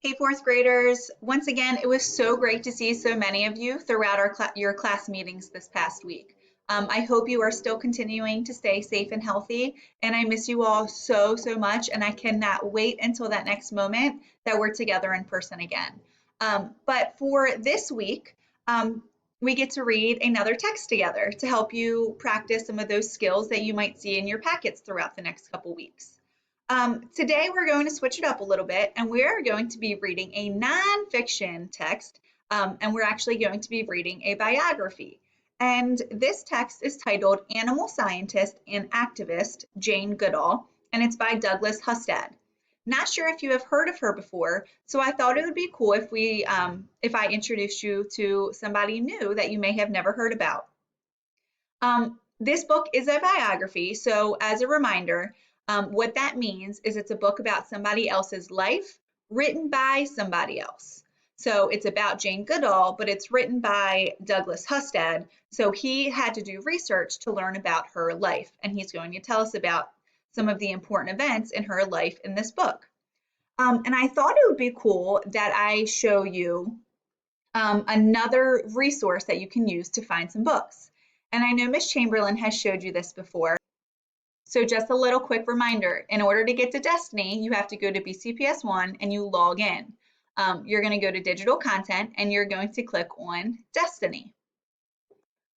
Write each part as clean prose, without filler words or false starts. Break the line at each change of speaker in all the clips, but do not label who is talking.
Hey, fourth graders. Once again, it was so great to see so many of you throughout your class meetings this past week. I hope you are still continuing to stay safe and healthy, and I miss you all so, so much, and I cannot wait until that next moment that we're together in person again. But for this week, we get to read another text together to help you practice some of those skills that you might see in your packets throughout the next couple weeks. Today we're going to switch it up a little bit and we're going to be reading a nonfiction text and we're actually going to be reading a biography. And this text is titled Animal Scientist and Activist Jane Goodall, and it's by Douglas Hustad. Not sure if you have heard of her before, so I thought it would be cool if I introduced you to somebody new that you may have never heard about. This book is a biography, so as a reminder, what that means is it's a book about somebody else's life written by somebody else. So it's about Jane Goodall, but it's written by Douglas Hustad. So he had to do research to learn about her life, and he's going to tell us about some of the important events in her life in this book. And I thought it would be cool that I show you another resource that you can use to find some books. And I know Miss Chamberlain has showed you this before. So just a little quick reminder, in order to get to Destiny, you have to go to BCPS1 and you log in. You're going to go to digital content and you're going to click on Destiny.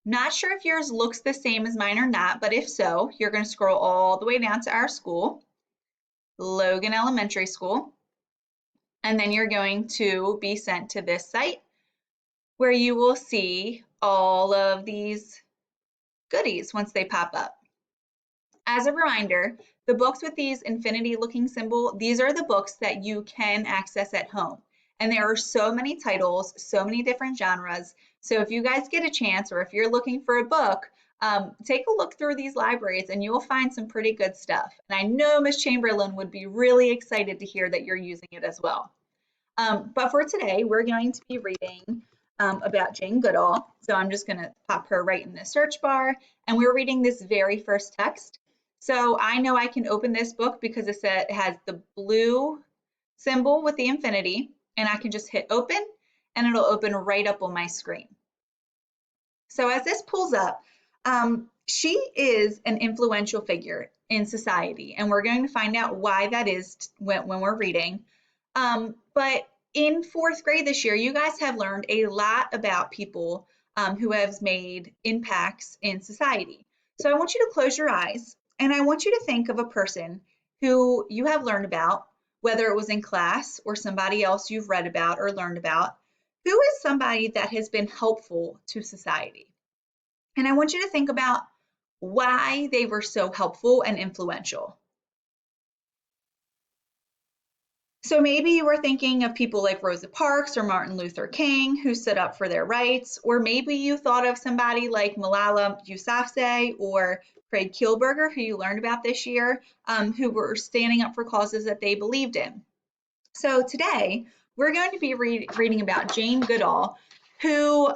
Not sure if yours looks the same as mine or not, but if so, you're going to scroll all the way down to our school, Logan Elementary School, and then you're going to be sent to this site where you will see all of these goodies once they pop up. As a reminder, the books with these infinity looking symbol, these are the books that you can access at home. And there are so many titles, so many different genres. So if you guys get a chance or if you're looking for a book, take a look through these libraries and you'll find some pretty good stuff. And I know Miss Chamberlain would be really excited to hear that you're using it as well. But for today, we're going to be reading about Jane Goodall. So I'm just going to pop her right in the search bar. And we're reading this very first text. So I know I can open this book because it has the blue symbol with the infinity, and I can just hit open and it'll open right up on my screen. So as this pulls up, she is an influential figure in society, and we're going to find out why that is when we're reading. But in fourth grade this year, you guys have learned a lot about people who have made impacts in society. So I want you to close your eyes and I want you to think of a person who you have learned about, whether it was in class or somebody else you've read about or learned about. Who is somebody that has been helpful to society? And I want you to think about why they were so helpful and influential. So maybe you were thinking of people like Rosa Parks or Martin Luther King who stood up for their rights, or maybe you thought of somebody like Malala Yousafzai or Craig Kielburger, who you learned about this year, who were standing up for causes that they believed in. So today we're going to be reading about Jane Goodall, who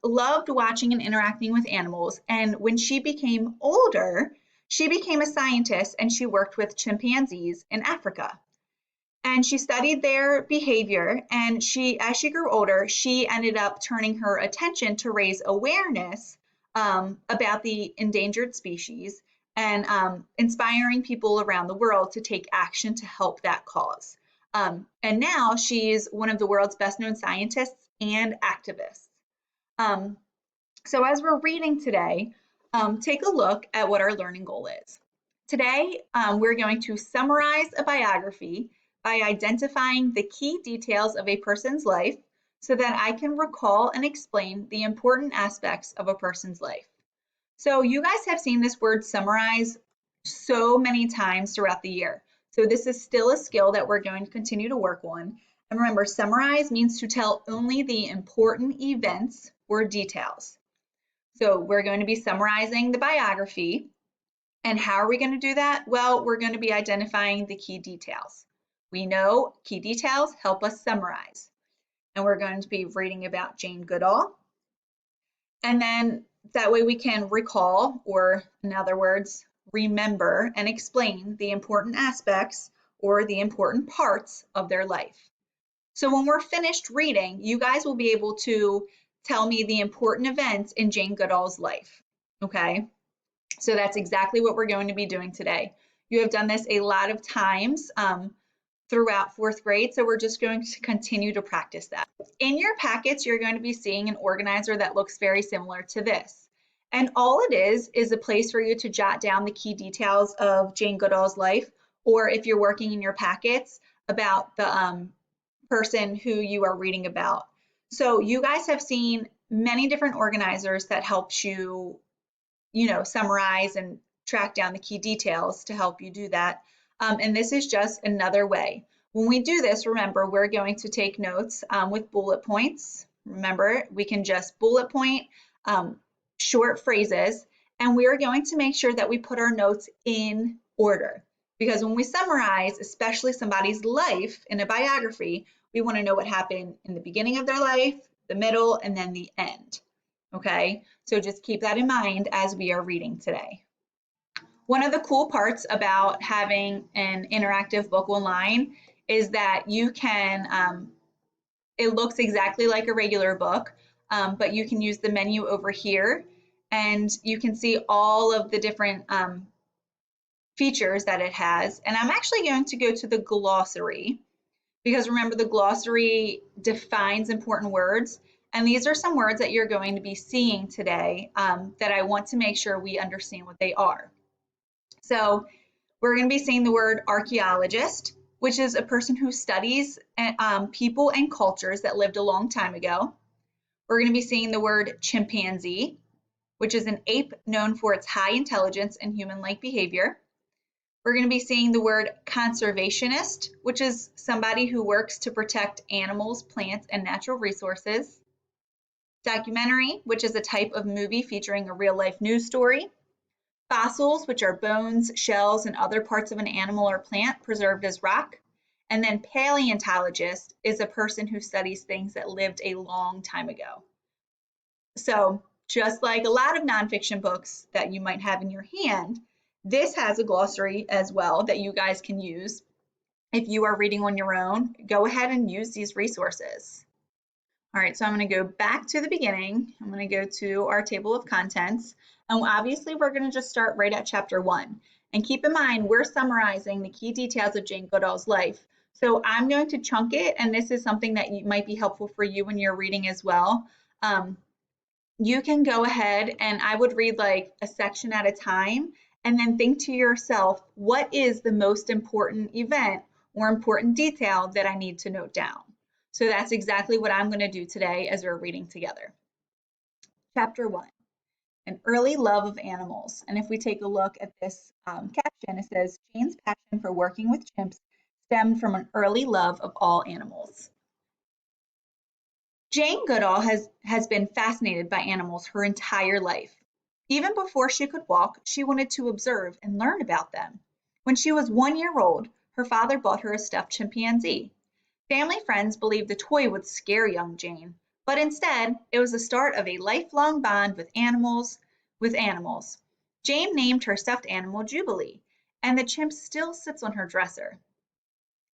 loved watching and interacting with animals, and when she became older, she became a scientist and she worked with chimpanzees in Africa. And she studied their behavior, and as she grew older, she ended up turning her attention to raise awareness about the endangered species and inspiring people around the world to take action to help that cause. And now she's one of the world's best known scientists and activists. So as we're reading today, take a look at what our learning goal is. Today, we're going to summarize a biography by identifying the key details of a person's life so that I can recall and explain the important aspects of a person's life. So you guys have seen this word summarize so many times throughout the year. So this is still a skill that we're going to continue to work on. And remember, summarize means to tell only the important events or details. So we're going to be summarizing the biography. And how are we going to do that? Well, we're going to be identifying the key details. We know key details help us summarize. And we're going to be reading about Jane Goodall. And then that way we can recall, or in other words, remember and explain the important aspects or the important parts of their life. So when we're finished reading, you guys will be able to tell me the important events in Jane Goodall's life. Okay, so that's exactly what we're going to be doing today. You have done this a lot of times throughout fourth grade, so we're just going to continue to practice that. In your packets, you're going to be seeing an organizer that looks very similar to this. And all it is a place for you to jot down the key details of Jane Goodall's life, or if you're working in your packets, about the person who you are reading about. So you guys have seen many different organizers that helps you, summarize and track down the key details to help you do that. And this is just another way. When we do this, remember, we're going to take notes with bullet points. Remember, we can just bullet point short phrases, and we're going to make sure that we put our notes in order. Because when we summarize, especially somebody's life in a biography, we want to know what happened in the beginning of their life, the middle, and then the end. Okay, so just keep that in mind as we are reading today. One of the cool parts about having an interactive book online is that you can, it looks exactly like a regular book, but you can use the menu over here and you can see all of the different features that it has. And I'm actually going to go to the glossary because remember the glossary defines important words. And these are some words that you're going to be seeing today that I want to make sure we understand what they are. So we're going to be seeing the word archaeologist, which is a person who studies people and cultures that lived a long time ago. We're going to be seeing the word chimpanzee, which is an ape known for its high intelligence and human-like behavior. We're going to be seeing the word conservationist, which is somebody who works to protect animals, plants, and natural resources. Documentary, which is a type of movie featuring a real-life news story. Fossils, which are bones, shells, and other parts of an animal or plant preserved as rock. And then paleontologist is a person who studies things that lived a long time ago. So just like a lot of nonfiction books that you might have in your hand, this has a glossary as well that you guys can use. If you are reading on your own, go ahead and use these resources. All right, so I'm going to go back to the beginning. I'm going to go to our table of contents. And obviously, we're going to just start right at chapter 1. And keep in mind, we're summarizing the key details of Jane Goodall's life. So I'm going to chunk it, and this is something that might be helpful for you when you're reading as well. You can go ahead and I would read like a section at a time and then think to yourself, what is the most important event or important detail that I need to note down? So that's exactly what I'm going to do today as we're reading together. Chapter 1, an early love of animals. And if we take a look at this caption, it says, Jane's passion for working with chimps stemmed from an early love of all animals. Jane Goodall has been fascinated by animals her entire life. Even before she could walk, she wanted to observe and learn about them. When she was 1 year old, her father bought her a stuffed chimpanzee. Family friends believed the toy would scare young Jane, but instead, it was the start of a lifelong bond with animals. Jane named her stuffed animal Jubilee, and the chimp still sits on her dresser.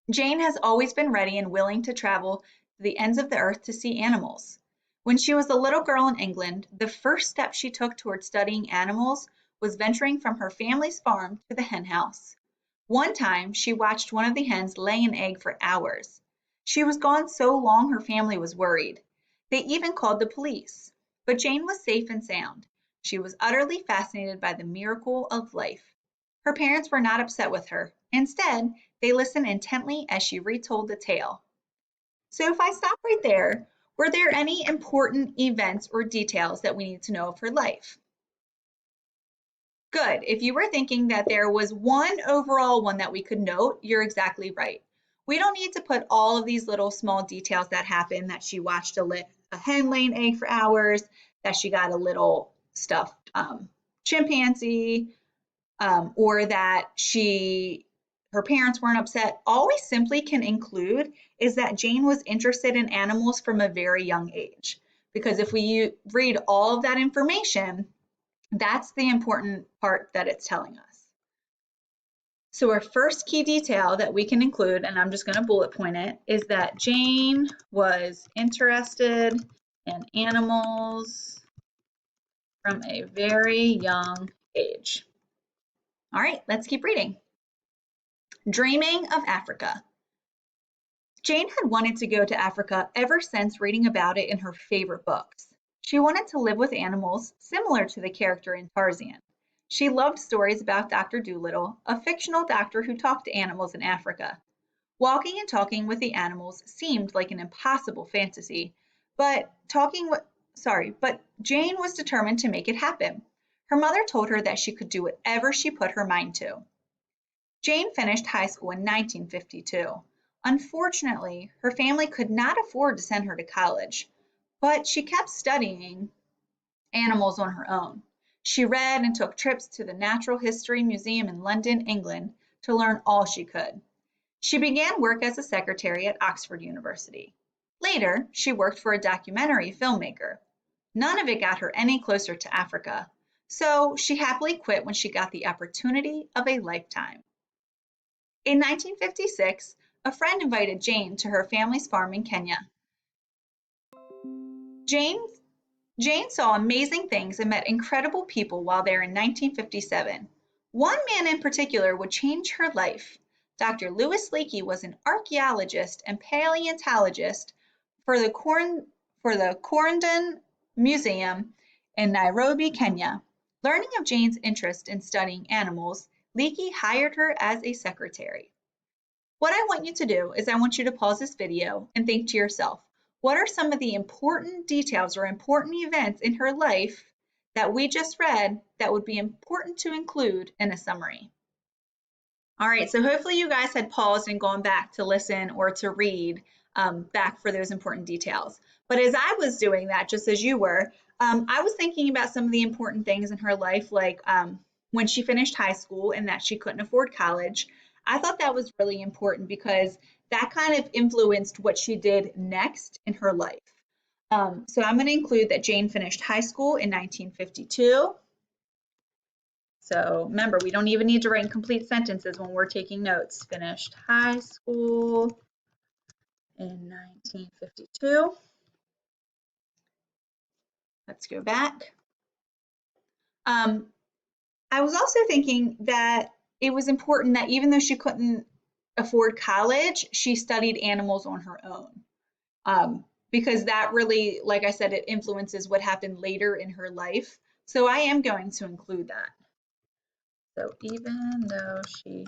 Jane has always been ready and willing to travel to the ends of the earth to see animals. When she was a little girl in England, the first step she took toward studying animals was venturing from her family's farm to the hen house. One time, she watched one of the hens lay an egg for hours. She was gone so long her family was worried. They even called the police. But Jane was safe and sound. She was utterly fascinated by the miracle of life. Her parents were not upset with her. Instead, they listened intently as she retold the tale. So if I stop right there, were there any important events or details that we need to know of her life? Good. If you were thinking that there was one overall one that we could note, you're exactly right. We don't need to put all of these little small details that happened, that she watched a hen lay an egg for hours, that she got a little stuffed chimpanzee, or that her parents weren't upset. All we simply can include is that Jane was interested in animals from a very young age. Because if we read all of that information, that's the important part that it's telling us. So our first key detail that we can include, and I'm just going to bullet point it, is that Jane was interested in animals from a very young age. All right, let's keep reading. Dreaming of Africa. Jane had wanted to go to Africa ever since reading about it in her favorite books. She wanted to live with animals similar to the character in Tarzan. She loved stories about Dr. Dolittle, a fictional doctor who talked to animals in Africa. Walking and talking with the animals seemed like an impossible fantasy, but Jane was determined to make it happen. Her mother told her that she could do whatever she put her mind to. Jane finished high school in 1952. Unfortunately, her family could not afford to send her to college, but she kept studying animals on her own. She read and took trips to the Natural History Museum in London, England, to learn all she could. She began work as a secretary at Oxford University. Later, she worked for a documentary filmmaker. None of it got her any closer to Africa, so she happily quit when she got the opportunity of a lifetime. In 1956, a friend invited Jane to her family's farm in Kenya. Jane, Jane saw amazing things and met incredible people while there in 1957. One man in particular would change her life. Dr. Louis Leakey was an archaeologist and paleontologist for the Corendon Museum in Nairobi, Kenya. Learning of Jane's interest in studying animals, Leakey hired her as a secretary. What I want you to do is I want you to pause this video and think to yourself, what are some of the important details or important events in her life that we just read that would be important to include in a summary? All right, so hopefully you guys had paused and gone back to listen or to read back for those important details. But as I was doing that, just as you were, I was thinking about some of the important things in her life, like when she finished high school and that she couldn't afford college. I thought that was really important because that kind of influenced what she did next in her life. So I'm going to include that Jane finished high school in 1952. So remember, we don't even need to write in complete sentences when we're taking notes. Finished high school in 1952. Let's go back. I was also thinking that it was important that even though she couldn't afford college, she studied animals on her own. Because that really, like I said, it influences what happened later in her life. So I am going to include that. So even though she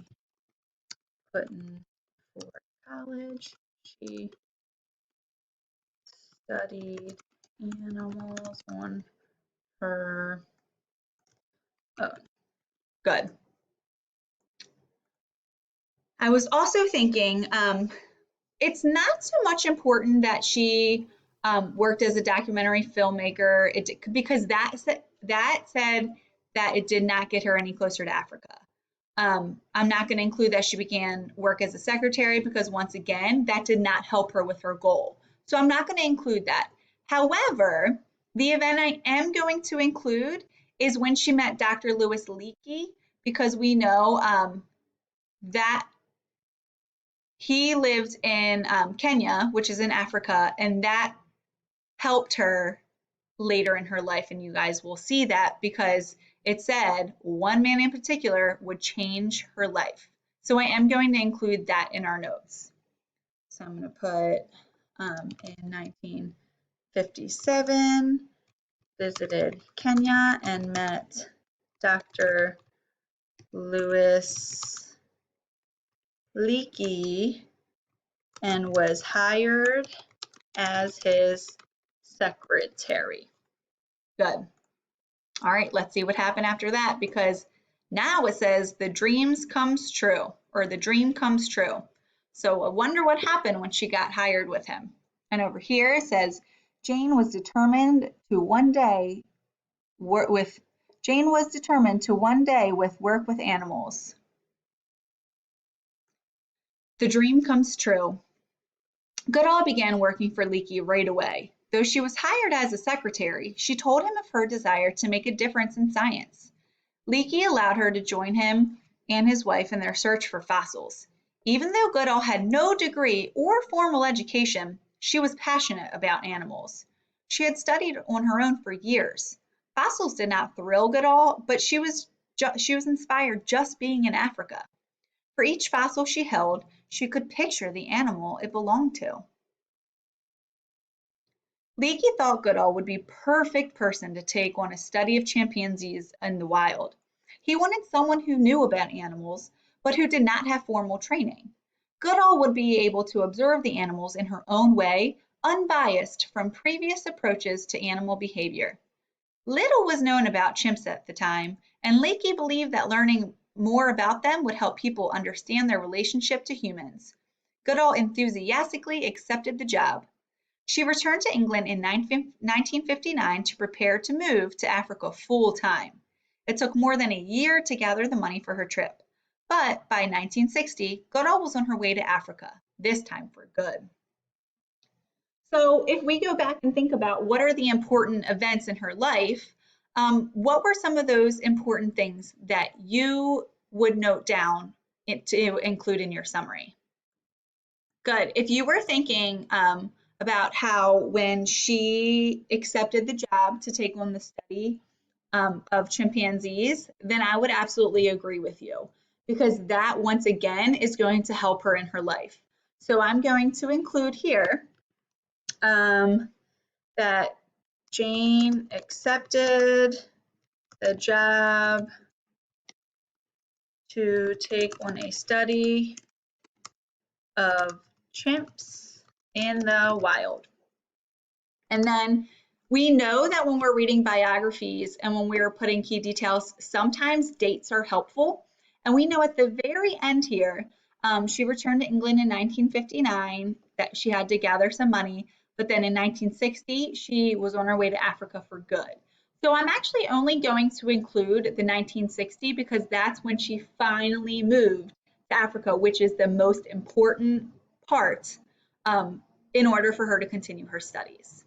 couldn't afford college, she studied animals on her own. Good. I was also thinking it's not so much important that she worked as a documentary filmmaker because that said that it did not get her any closer to Africa. I'm not going to include that she began work as a secretary because once again, that did not help her with her goal. So I'm not going to include that. However, the event I am going to include is when she met Dr. Louis Leakey, because we know that he lived in Kenya, which is in Africa, and that helped her later in her life. And you guys will see that because it said one man in particular would change her life. So I am going to include that in our notes. So I'm going to put in 1957, visited Kenya and met Dr. Louis Leakey and was hired as his secretary. Good. All right, let's see what happened after that, because now it says the dreams comes true, or the dream comes true. So I wonder what happened when she got hired with him. And over here it says Jane was determined to one day work with work with animals. The dream comes true. Goodall began working for Leakey right away. Though she was hired as a secretary, she told him of her desire to make a difference in science. Leakey allowed her to join him and his wife in their search for fossils. Even though Goodall had no degree or formal education, she was passionate about animals. She had studied on her own for years. Fossils did not thrill Goodall, but she was inspired just being in Africa. For each fossil she held, she could picture the animal it belonged to. Leakey thought Goodall would be a perfect person to take on a study of chimpanzees in the wild. He wanted someone who knew about animals, but who did not have formal training. Goodall would be able to observe the animals in her own way, unbiased from previous approaches to animal behavior. Little was known about chimps at the time, and Leakey believed that learning more about them would help people understand their relationship to humans. Goodall enthusiastically accepted the job. She returned to England in 1959 to prepare to move to Africa full time. It took more than a year to gather the money for her trip, but by 1960, Goodall was on her way to Africa, this time for good. So, if we go back and think about what are the important events in her life, what were some of those important things that you would note down to include in your summary? Good. If you were thinking about how when she accepted the job to take on the study of chimpanzees, then I would absolutely agree with you because that once again is going to help her in her life. So I'm going to include here that Jane accepted the job to take on a study of chimps in the wild. And then we know that when we're reading biographies and when we're putting key details, sometimes dates are helpful. And we know at the very end here, she returned to England in 1959, that she had to gather some money, but then in 1960, she was on her way to Africa for good. So I'm actually only going to include the 1960 because that's when she finally moved to Africa, which is the most important part in order for her to continue her studies.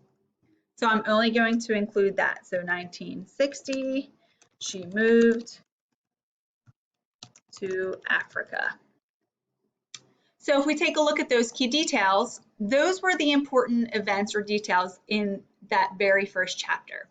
So I'm only going to include that. So 1960, she moved to Africa. So if we take a look at those key details, those were the important events or details in that very first chapter.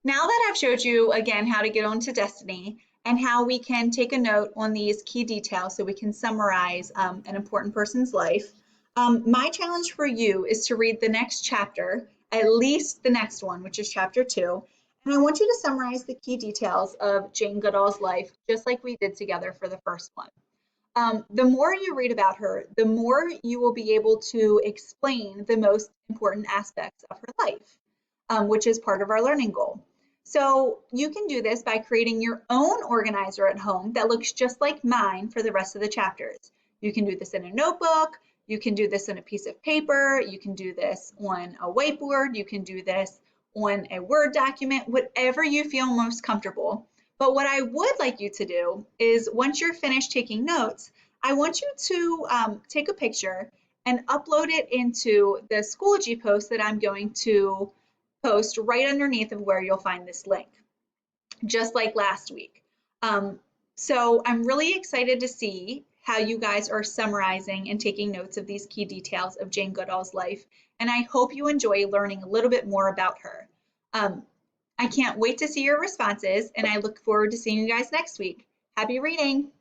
Now that I've showed you again how to get on to Destiny and how we can take a note on these key details so we can summarize an important person's life, my challenge for you is to read the next chapter, at least the next one, which is chapter 2, and I want you to summarize the key details of Jane Goodall's life, just like we did together for the first one. The more you read about her, the more you will be able to explain the most important aspects of her life, which is part of our learning goal. So you can do this by creating your own organizer at home that looks just like mine for the rest of the chapters. You can do this in a notebook, you can do this on a piece of paper, you can do this on a whiteboard, you can do this on a Word document, whatever you feel most comfortable. But what I would like you to do is once you're finished taking notes, I want you to take a picture and upload it into the Schoology post that I'm going to post right underneath of where you'll find this link, just like last week. So I'm really excited to see how you guys are summarizing and taking notes of these key details of Jane Goodall's life, and I hope you enjoy learning a little bit more about her. I can't wait to see your responses, and I look forward to seeing you guys next week. Happy reading!